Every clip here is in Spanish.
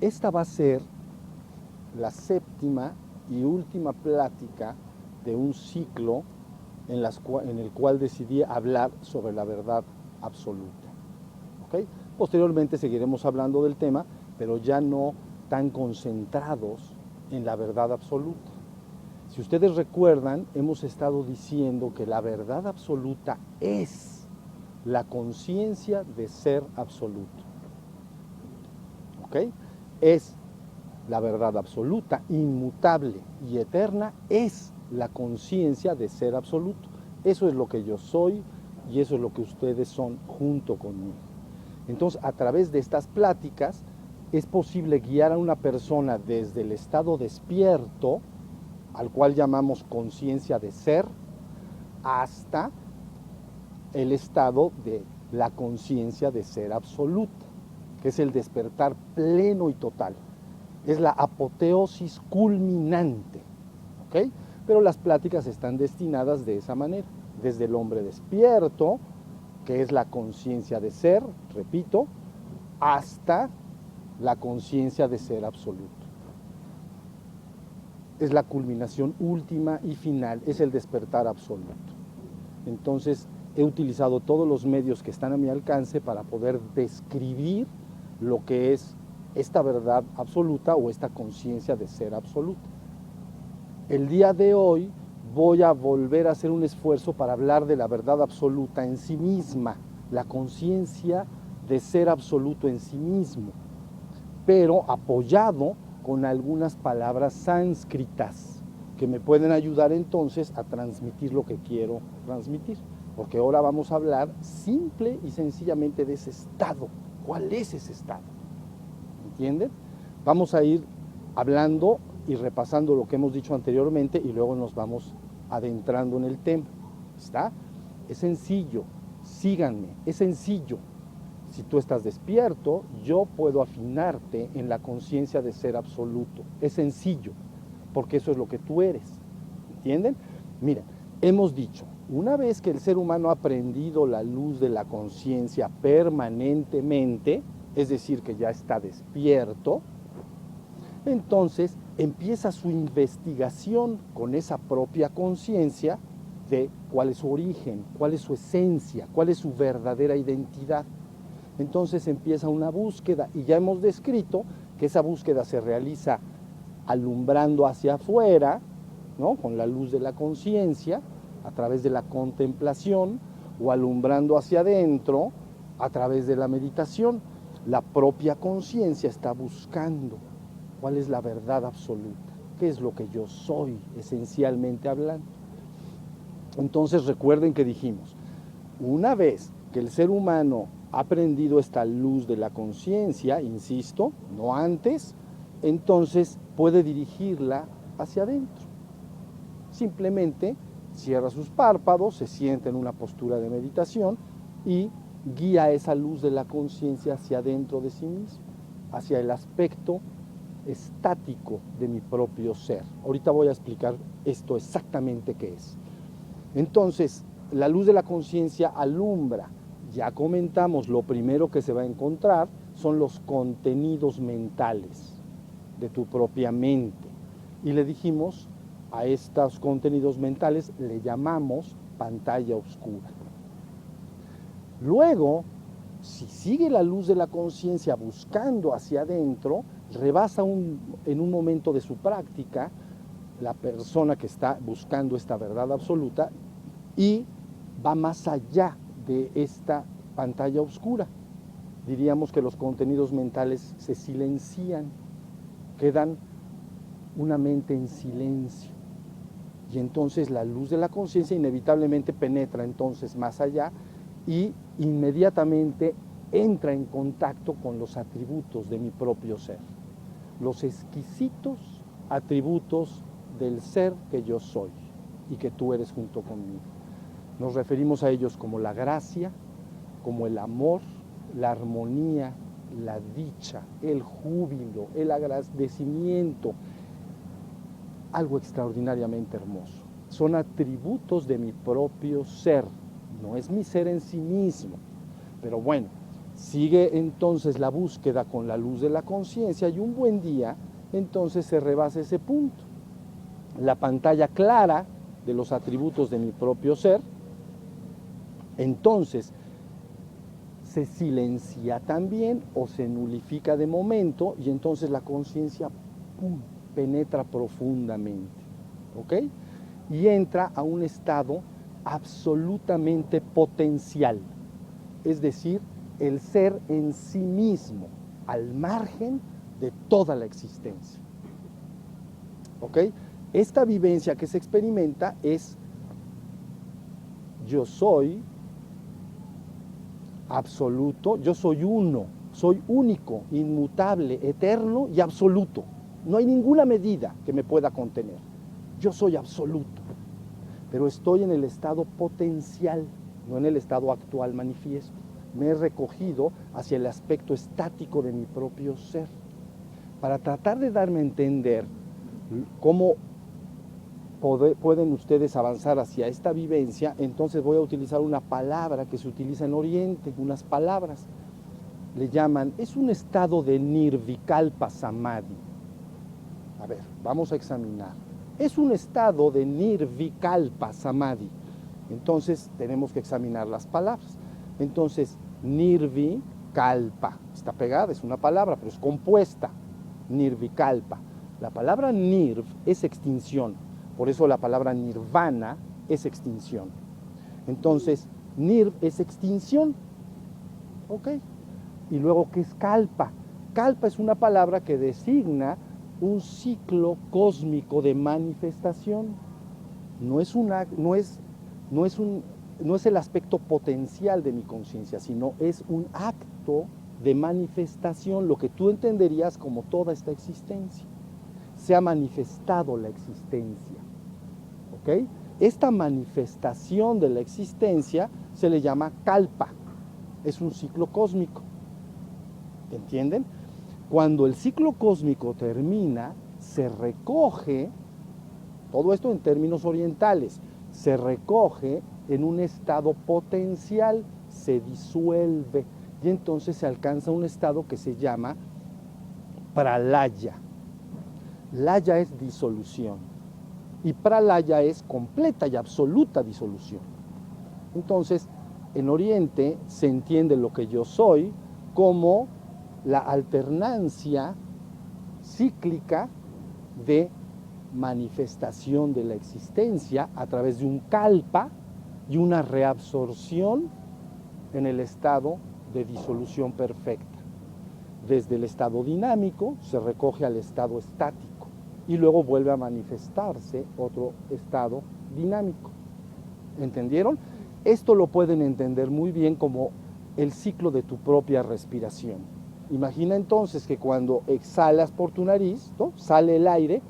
esta va a ser la séptima y última plática de un ciclo en el cual decidí hablar sobre la verdad absoluta. ¿Okay? Posteriormente seguiremos hablando del tema, pero ya no tan concentrados en la verdad absoluta. Si ustedes recuerdan, hemos estado diciendo que la verdad absoluta es la conciencia de ser absoluto. ¿Ok? Es la verdad absoluta, inmutable y eterna, es la conciencia de ser absoluto. Eso es lo que yo soy y eso es lo que ustedes son junto conmigo. Entonces, a través de estas pláticas, es posible guiar a una persona desde el estado despierto, al cual llamamos conciencia de ser, hasta el estado de la conciencia de ser absoluta, que es el despertar pleno y total. Es la apoteosis culminante, ¿ok? Pero las pláticas están destinadas de esa manera, desde el hombre despierto, que es la conciencia de ser, repito, hasta la conciencia de ser absoluto. Es la culminación última y final, es el despertar absoluto. Entonces, he utilizado todos los medios que están a mi alcance para poder describir lo que es esta verdad absoluta o esta conciencia de ser absoluta. El día de hoy voy a volver a hacer un esfuerzo para hablar de la verdad absoluta en sí misma, la conciencia de ser absoluto en sí mismo, pero apoyado con algunas palabras sánscritas que me pueden ayudar entonces a transmitir lo que quiero transmitir. Porque ahora vamos a hablar simple y sencillamente de ese estado. ¿Cuál es ese estado? ¿Entienden? Vamos a ir hablando y repasando lo que hemos dicho anteriormente y luego nos vamos adentrando en el tema. ¿Está? Es sencillo, síganme, es sencillo. Si tú estás despierto, yo puedo afinarte en la conciencia de ser absoluto. Es sencillo, porque eso es lo que tú eres. ¿Entienden? Miren, hemos dicho, una vez que el ser humano ha aprendido la luz de la conciencia permanentemente, es decir, que ya está despierto, entonces empieza su investigación con esa propia conciencia de cuál es su origen, cuál es su esencia, cuál es su verdadera identidad. Entonces empieza una búsqueda y ya hemos descrito que esa búsqueda se realiza alumbrando hacia afuera, ¿no? Con la luz de la conciencia, a través de la contemplación, o alumbrando hacia adentro, a través de la meditación. La propia conciencia está buscando cuál es la verdad absoluta, qué es lo que yo soy, esencialmente hablando. Entonces recuerden que dijimos, una vez que el ser humano ha aprendido esta luz de la conciencia, insisto, no antes, entonces puede dirigirla hacia adentro. Simplemente cierra sus párpados, se sienta en una postura de meditación y guía esa luz de la conciencia hacia adentro de sí mismo, hacia el aspecto estático de mi propio ser. Ahorita voy a explicar esto exactamente qué es. Entonces, la luz de la conciencia alumbra. Ya comentamos, lo primero que se va a encontrar son los contenidos mentales de tu propia mente. Y le dijimos, a estos contenidos mentales le llamamos pantalla oscura. Luego, si sigue la luz de la conciencia buscando hacia adentro, rebasa en un momento de su práctica la persona que está buscando esta verdad absoluta y va más allá de esta pantalla oscura. Diríamos que los contenidos mentales se silencian, quedan una mente en silencio. Y entonces la luz de la conciencia inevitablemente penetra entonces más allá y inmediatamente entra en contacto con los atributos de mi propio ser. Los exquisitos atributos del ser que yo soy y que tú eres junto conmigo. Nos referimos a ellos como la gracia, como el amor, la armonía, la dicha, el júbilo, el agradecimiento, algo extraordinariamente hermoso. Son atributos de mi propio ser, no es mi ser en sí mismo. Pero bueno, Sigue entonces la búsqueda con la luz de la conciencia y un buen día entonces se rebasa ese punto. La pantalla clara de los atributos de mi propio ser, entonces se silencia también o se nulifica de momento y entonces la conciencia penetra profundamente, ¿ok? Y entra a un estado absolutamente potencial, es decir, el ser en sí mismo, al margen de toda la existencia, ¿ok? Esta vivencia que se experimenta es yo soy absoluto, yo soy uno, soy único, inmutable, eterno y absoluto. No hay ninguna medida que me pueda contener. Yo soy absoluto, pero estoy en el estado potencial, no en el estado actual manifiesto. Me he recogido hacia el aspecto estático de mi propio ser. Para tratar de darme a entender cómo pueden ustedes avanzar hacia esta vivencia, entonces voy a utilizar una palabra que se utiliza en Oriente, unas palabras. Le llaman, es un estado de nirvikalpa samadhi. A ver, vamos a examinar. Es un estado de nirvikalpa samadhi. Entonces tenemos que examinar las palabras. Entonces, nirvikalpa, está pegada, es una palabra, pero es compuesta. Nirvikalpa. La palabra nirv es extinción. Por eso la palabra nirvana es extinción. Entonces, nirv es extinción. ¿Ok? Y luego, ¿qué es kalpa? Kalpa es una palabra que designa un ciclo cósmico de manifestación. No es el aspecto potencial de mi conciencia, sino es un acto de manifestación, lo que tú entenderías como toda esta existencia. Se ha manifestado la existencia. ¿Ok? Esta manifestación de la existencia se le llama kalpa. Es un ciclo cósmico. ¿Entienden? Cuando el ciclo cósmico termina, se recoge, todo esto en términos orientales, se recoge en un estado potencial, se disuelve y entonces se alcanza un estado que se llama pralaya. Laya es disolución y pralaya es completa y absoluta disolución. Entonces, en Oriente se entiende lo que yo soy como la alternancia cíclica de manifestación de la existencia a través de un kalpa y una reabsorción en el estado de disolución perfecta. Desde el estado dinámico se recoge al estado estático y luego vuelve a manifestarse otro estado dinámico. ¿Entendieron? Esto lo pueden entender muy bien como el ciclo de tu propia respiración. Imagina entonces que cuando exhalas por tu nariz, ¿no?, sale el aire,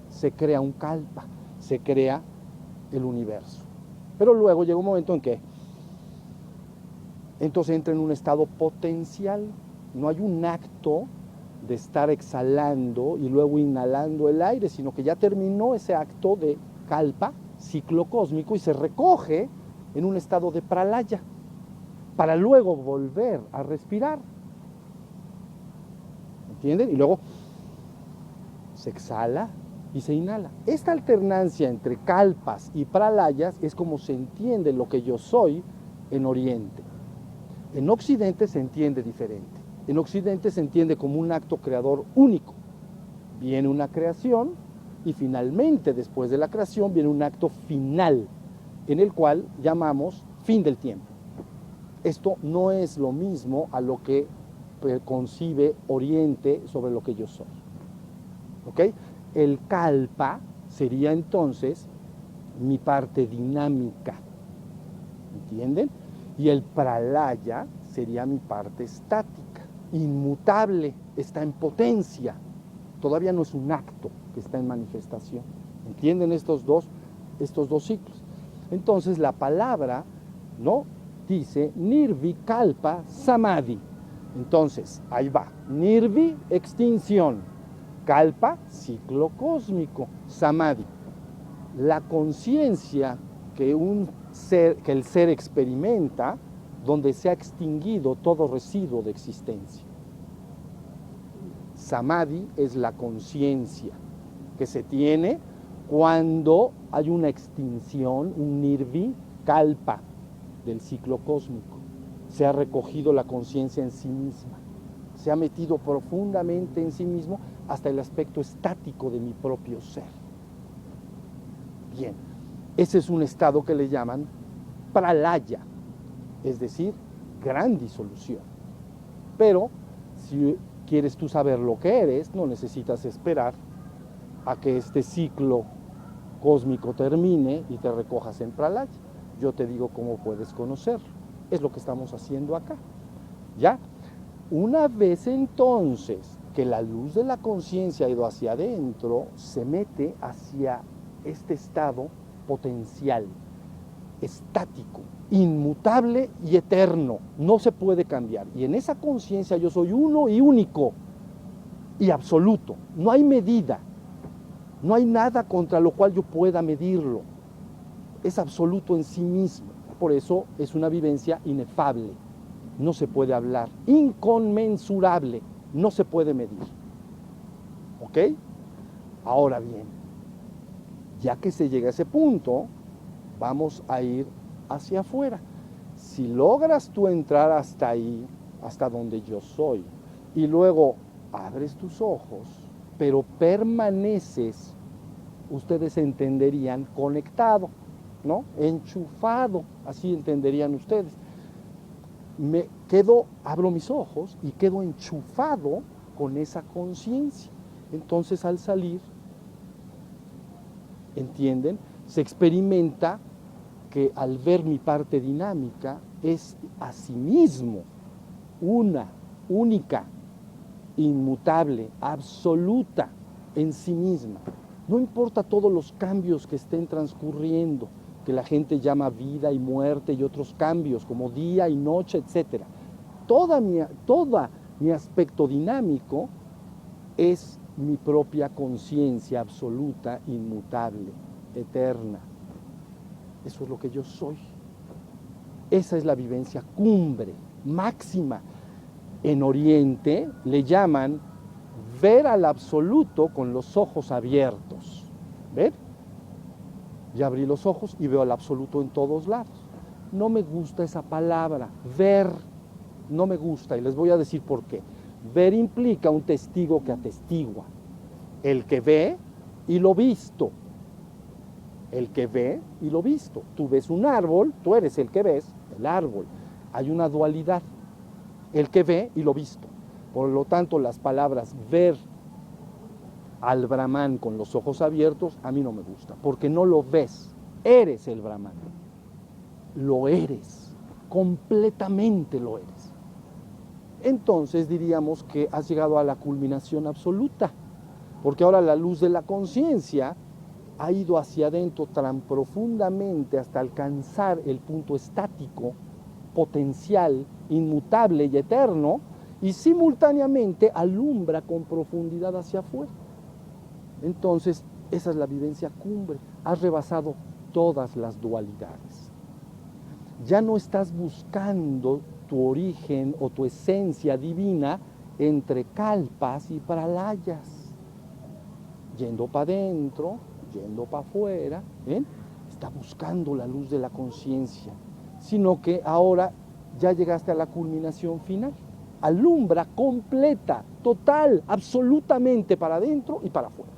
se crea un kalpa, se crea el universo. Pero luego llega un momento en que entonces entra en un estado potencial. No hay un acto de estar exhalando y luego inhalando el aire, sino que ya terminó ese acto de kalpa, ciclo cósmico, y se recoge en un estado de pralaya, para luego volver a respirar. ¿Entienden? Y luego se exhala y se inhala. Esta alternancia entre kalpas y pralayas es como se entiende lo que yo soy en Oriente. En Occidente se entiende diferente. En Occidente se entiende como un acto creador único. Viene una creación y finalmente, después de la creación, viene un acto final, en el cual llamamos fin del tiempo. Esto no es lo mismo a lo que concibe Oriente sobre lo que yo soy. ¿Ok? El kalpa sería entonces mi parte dinámica. ¿Entienden? Y el pralaya sería mi parte estática, inmutable, está en potencia. Todavía no es un acto que está en manifestación. ¿Entienden estos dos ciclos? Entonces la palabra, ¿no?, dice nirvikalpa samadhi. Entonces, ahí va. Nirvi, extinción. Kalpa, ciclo cósmico. Samadhi. La conciencia que el ser experimenta donde se ha extinguido todo residuo de existencia. Samadhi es la conciencia que se tiene cuando hay una extinción, un nirvi kalpa del ciclo cósmico. Se ha recogido la conciencia en sí misma, se ha metido profundamente en sí mismo hasta el aspecto estático de mi propio ser. Bien, ese es un estado que le llaman pralaya, es decir, gran disolución. Pero si quieres tú saber lo que eres, no necesitas esperar a que este ciclo cósmico termine y te recojas en pralaya. Yo te digo cómo puedes conocerlo. Es lo que estamos haciendo acá. ¿Ya? Una vez entonces que la luz de la conciencia ha ido hacia adentro, se mete hacia este estado potencial, estático, inmutable y eterno. No se puede cambiar. Y en esa conciencia yo soy uno y único y absoluto. No hay medida. No hay nada contra lo cual yo pueda medirlo. Es absoluto en sí mismo. Por eso es una vivencia inefable. No se puede hablar. Inconmensurable. No se puede medir. ¿Ok? Ahora bien, ya que se llega a ese punto, vamos a ir hacia afuera. Si logras tú entrar hasta ahí, hasta donde yo soy, y luego abres tus ojos, pero permaneces, ustedes entenderían, conectado, ¿no? Enchufado, así entenderían ustedes. Me quedo, abro mis ojos y quedo enchufado con esa conciencia. Entonces al salir, ¿entienden? Se experimenta que al ver mi parte dinámica es asimismo una, única, inmutable, absoluta en sí misma. No importa todos los cambios que estén transcurriendo, que la gente llama vida y muerte y otros cambios como día y noche, etc. Todo mi aspecto dinámico es mi propia conciencia absoluta, inmutable, eterna. Eso es lo que yo soy. Esa es la vivencia cumbre, máxima. En Oriente le llaman ver al absoluto con los ojos abiertos. ¿Ven? Ya abrí los ojos y veo al absoluto en todos lados. No me gusta esa palabra, ver, no me gusta, y les voy a decir por qué. Ver implica un testigo que atestigua. El que ve y lo visto. El que ve y lo visto. Tú ves un árbol, tú eres el que ves el árbol. Hay una dualidad. El que ve y lo visto. Por lo tanto, las palabras ver al Brahman con los ojos abiertos a mí no me gusta, porque no lo ves, eres el Brahman. Lo eres, completamente lo eres. Entonces diríamos que has llegado a la culminación absoluta, porque ahora la luz de la conciencia ha ido hacia adentro tan profundamente hasta alcanzar el punto estático, potencial, inmutable y eterno, y simultáneamente alumbra con profundidad hacia afuera. Entonces, esa es la vivencia cumbre. Has rebasado todas las dualidades. Ya no estás buscando tu origen o tu esencia divina entre kalpas y pralayas. Yendo para adentro, yendo para afuera, ¿ven? Está buscando la luz de la conciencia. Sino que ahora ya llegaste a la culminación final. Alumbra completa, total, absolutamente para adentro y para afuera.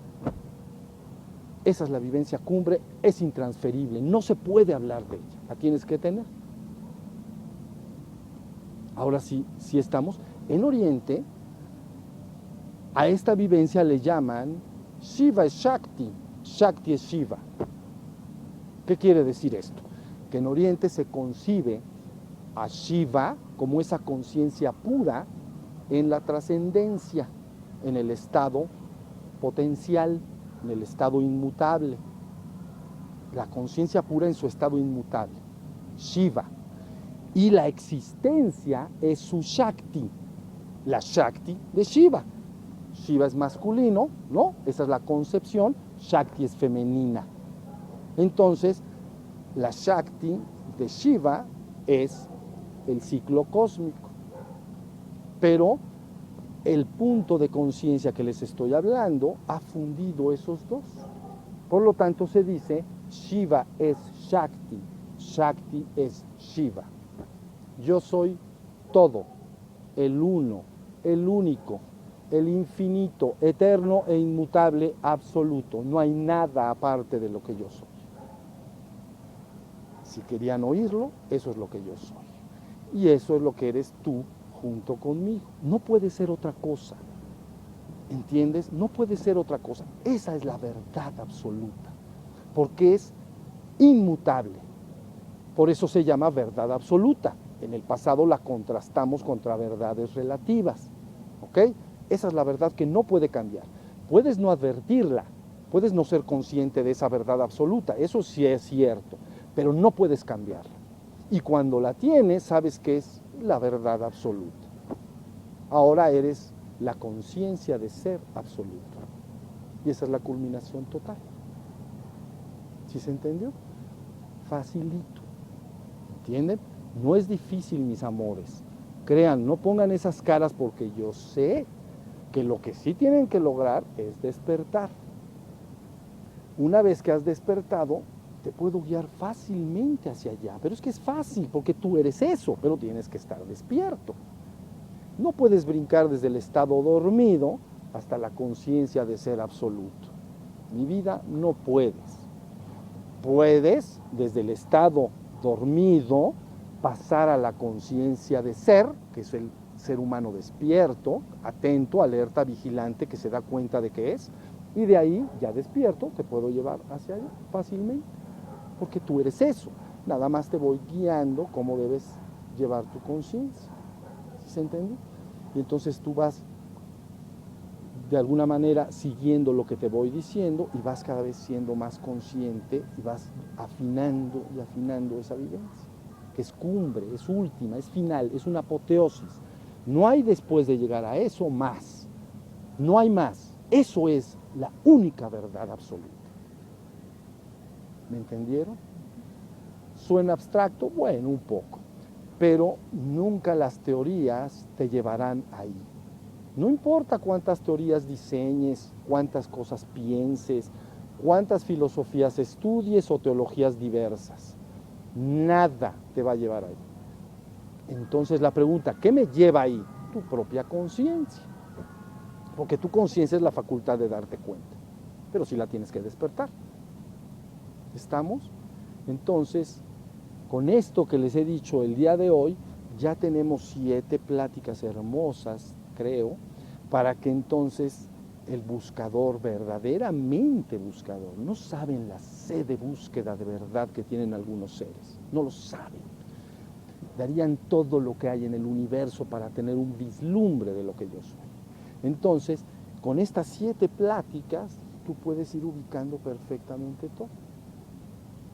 Esa es la vivencia cumbre, es intransferible, no se puede hablar de ella, la tienes que tener. Ahora sí estamos en Oriente, a esta vivencia le llaman Shiva es Shakti, Shakti es Shiva. ¿Qué quiere decir esto? Que en Oriente se concibe a Shiva como esa conciencia pura en la trascendencia, en el estado potencial, en el estado inmutable. La conciencia pura en su estado inmutable, Shiva. Y la existencia es su Shakti, la Shakti de Shiva. Shiva es masculino, ¿no? Esa es la concepción, Shakti es femenina. Entonces, la Shakti de Shiva es el ciclo cósmico. Pero el punto de conciencia que les estoy hablando ha fundido esos dos. Por lo tanto se dice Shiva es Shakti, Shakti es Shiva. Yo soy todo, el uno, el único, el infinito, eterno e inmutable, absoluto. No hay nada aparte de lo que yo soy. Si querían oírlo, eso es lo que yo soy. Y eso es lo que eres tú junto conmigo. No puede ser otra cosa. ¿Entiendes? No puede ser otra cosa. Esa es la verdad absoluta. Porque es inmutable. Por eso se llama verdad absoluta. En el pasado la contrastamos contra verdades relativas. ¿Ok? Esa es la verdad que no puede cambiar. Puedes no advertirla, puedes no ser consciente de esa verdad absoluta, eso sí es cierto, pero no puedes cambiarla. Y cuando la tienes, sabes que es la verdad absoluta. Ahora eres la conciencia de ser absoluto. Y esa es la culminación total. ¿Sí se entendió? Facilito. ¿Entienden? No es difícil, mis amores. Crean, no pongan esas caras porque yo sé que lo que sí tienen que lograr es despertar. Una vez que has despertado, te puedo guiar fácilmente hacia allá. Pero es que es fácil porque tú eres eso, pero tienes que estar despierto. No puedes brincar desde el estado dormido hasta la conciencia de ser absoluto. Mi vida, no puedes. Puedes, desde el estado dormido, pasar a la conciencia de ser, que es el ser humano despierto, atento, alerta, vigilante, que se da cuenta de que es, y de ahí, ya despierto, te puedo llevar hacia allá fácilmente, porque tú eres eso. Nada más te voy guiando cómo debes llevar tu conciencia. ¿Sí se entiende? Y entonces tú vas de alguna manera siguiendo lo que te voy diciendo y vas cada vez siendo más consciente y vas afinando y afinando esa vivencia, que es cumbre, es última, es final, es una apoteosis. No hay después de llegar a eso más, no hay más. Eso es la única verdad absoluta. ¿Me entendieron? ¿Suena abstracto? Bueno, un poco, pero nunca las teorías te llevarán ahí. No importa cuántas teorías diseñes, cuántas cosas pienses, cuántas filosofías estudies o teologías diversas, nada te va a llevar ahí. Entonces la pregunta, ¿qué me lleva ahí? Tu propia conciencia. Porque tu conciencia es la facultad de darte cuenta, pero sí la tienes que despertar. ¿Estamos? Entonces, con esto que les he dicho el día de hoy, ya tenemos 7 pláticas hermosas, creo, para que entonces el buscador, verdaderamente buscador, no saben la sed de búsqueda de verdad que tienen algunos seres, no lo saben. Darían todo lo que hay en el universo para tener un vislumbre de lo que yo soy. Entonces, con estas 7 pláticas, tú puedes ir ubicando perfectamente todo.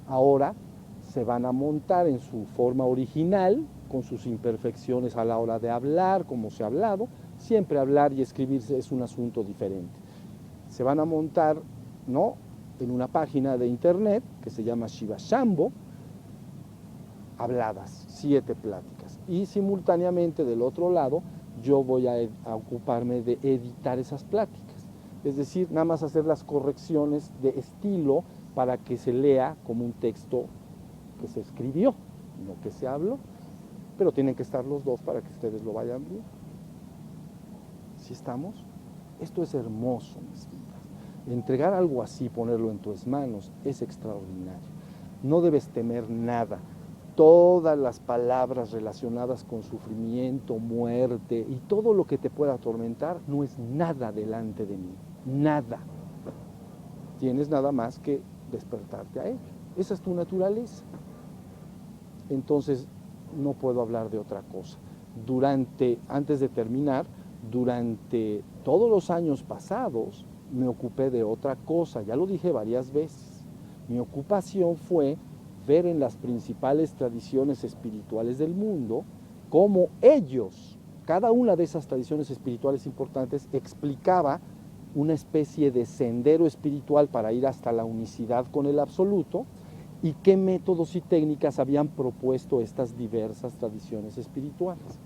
Ahora se van a montar en su forma original, con sus imperfecciones a la hora de hablar, como se ha hablado. Siempre hablar y escribirse es un asunto diferente. Se van a montar, ¿no?, en una página de internet que se llama Shiva Shambho, habladas, 7 pláticas. Y simultáneamente del otro lado yo voy a ocuparme de editar esas pláticas. Es decir, nada más hacer las correcciones de estilo para que se lea como un texto que se escribió, no que se habló. Pero tienen que estar los dos para que ustedes lo vayan viendo. ¿Sí estamos? Esto es hermoso, mis vidas. Entregar algo así, ponerlo en tus manos, es extraordinario. No debes temer nada. Todas las palabras relacionadas con sufrimiento, muerte y todo lo que te pueda atormentar no es nada delante de mí. Nada. Tienes nada más que despertarte a ello. Esa es tu naturaleza. Entonces, no puedo hablar de otra cosa. Antes de terminar, durante todos los años pasados, me ocupé de otra cosa, ya lo dije varias veces. Mi ocupación fue ver en las principales tradiciones espirituales del mundo cómo ellos, cada una de esas tradiciones espirituales importantes, explicaba una especie de sendero espiritual para ir hasta la unicidad con el absoluto, y qué métodos y técnicas habían propuesto estas diversas tradiciones espirituales.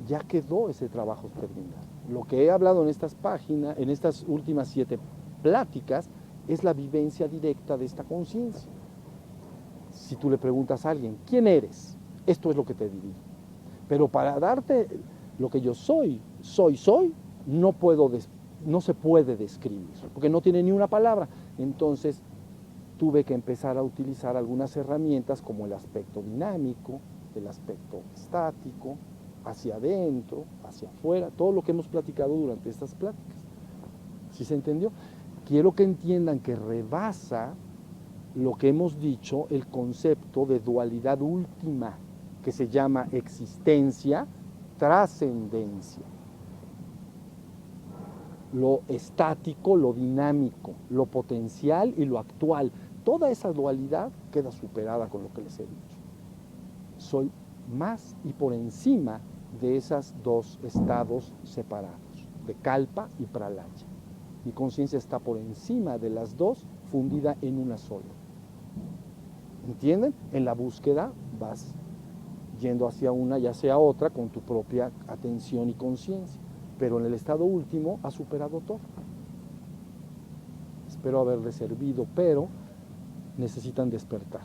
Ya quedó ese trabajo terminado. Lo que he hablado en estas páginas, en estas últimas 7 pláticas, es la vivencia directa de esta conciencia. Si tú le preguntas a alguien, ¿quién eres? Esto es lo que te diría. Pero para darte lo que yo soy, no se puede describir, porque no tiene ni una palabra. Entonces tuve que empezar a utilizar algunas herramientas como el aspecto dinámico, el aspecto estático, hacia adentro, hacia afuera, todo lo que hemos platicado durante estas pláticas. ¿Sí se entendió? Quiero que entiendan que rebasa lo que hemos dicho el concepto de dualidad última, que se llama existencia, trascendencia. Lo estático, lo dinámico, lo potencial y lo actual. Toda esa dualidad queda superada con lo que les he dicho. Soy más y por encima de esos 2 estados separados, de Kalpa y Pralaya. Mi conciencia está por encima de las 2, fundida en una sola. ¿Entienden? En la búsqueda vas yendo hacia una y hacia otra con tu propia atención y conciencia. Pero en el estado último has superado todo. Espero haberles servido, pero necesitan despertar.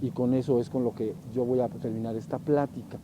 Y con eso es con lo que yo voy a terminar esta plática.